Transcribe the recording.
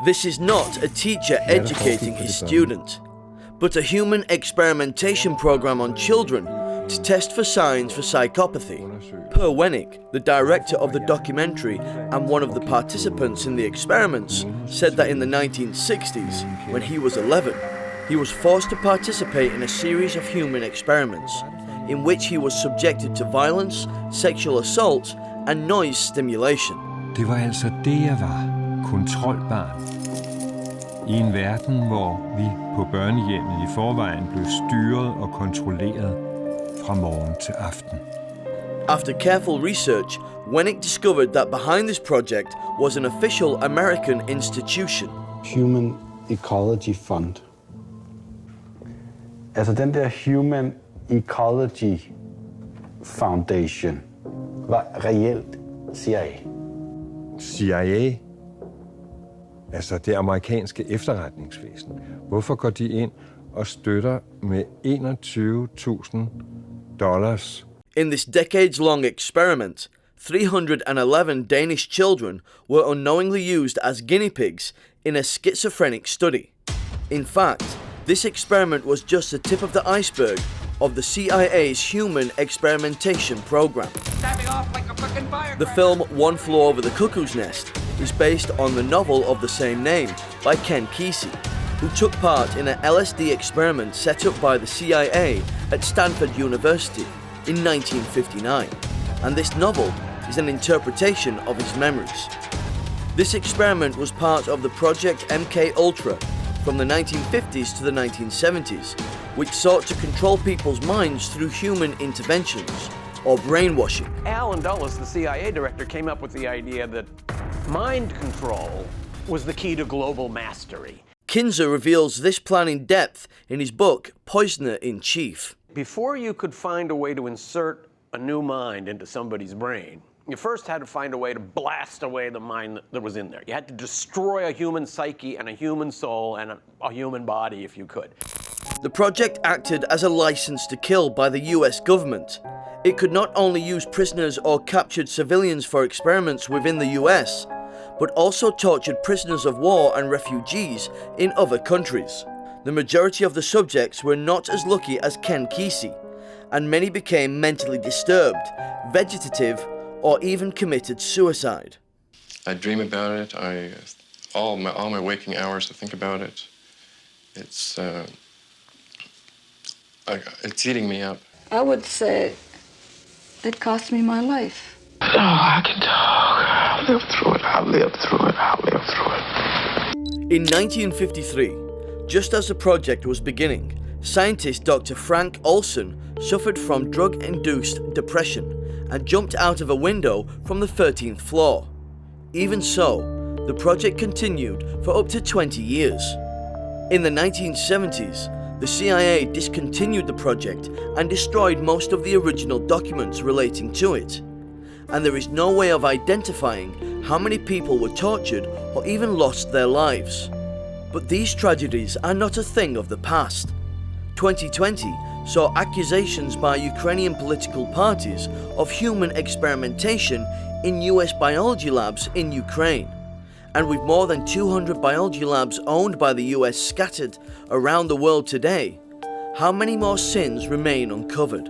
This is not a teacher educating his student, but a human experimentation program on children to test for signs for psychopathy. Per Wennick, the director of the documentary and one of the participants in the experiments, said that in the 1960s, when he was 11, he was forced to participate in a series of human experiments in which he was subjected to violence, sexual assault and noise stimulation. Det var altså det, jeg var. Kontrolbarn. I en verden, hvor vi på børnehjemmet i forvejen blev styret og kontrolleret fra morgen til aften. After careful research, Wennick discovered that behind this project was an official American institution. Human Ecology Fund. Altså den der Human Ecology Foundation var reelt CIA. CIA? Altså det amerikanske efterretningsvæsen. Hvorfor går de ind og støtter med $21,000? In this decades-long experiment, 311 Danish children were unknowingly used as guinea pigs in a schizophrenic study. In fact, this experiment was just the tip of the iceberg of the CIA's human experimentation program. The film One Flew Over the Cuckoo's Nest is based on the novel of the same name by Ken Kesey, who took part in an LSD experiment set up by the CIA at Stanford University in 1959, and this novel is an interpretation of his memories. This experiment was part of the Project MK-Ultra from the 1950s to the 1970s, which sought to control people's minds through human interventions or brainwashing. Alan Dulles, the CIA director, came up with the idea that mind control was the key to global mastery. Kinzer reveals this plan in depth in his book, Poisoner in Chief. Before you could find a way to insert a new mind into somebody's brain, you first had to find a way to blast away the mind that was in there. You had to destroy a human psyche and a human soul and a human body if you could. The project acted as a license to kill by the US government. It could not only use prisoners or captured civilians for experiments within the US, but also tortured prisoners of war and refugees in other countries. The majority of the subjects were not as lucky as Ken Kesey, and many became mentally disturbed, vegetative, or even committed suicide. I dream about it. All my waking hours I think about it. It's eating me up. I would say it cost me my life. Oh, I can talk. I'll live through it. I'll live through it. I'll live through it. In 1953, just as the project was beginning, scientist Dr. Frank Olson suffered from drug-induced depression and jumped out of a window from the 13th floor. Even so, the project continued for up to 20 years. In the 1970s, the CIA discontinued the project and destroyed most of the original documents relating to it. And there is no way of identifying how many people were tortured or even lost their lives. But these tragedies are not a thing of the past. 2020 saw accusations by Ukrainian political parties of human experimentation in US biology labs in Ukraine. And with more than 200 biology labs owned by the US scattered around the world today, how many more sins remain uncovered?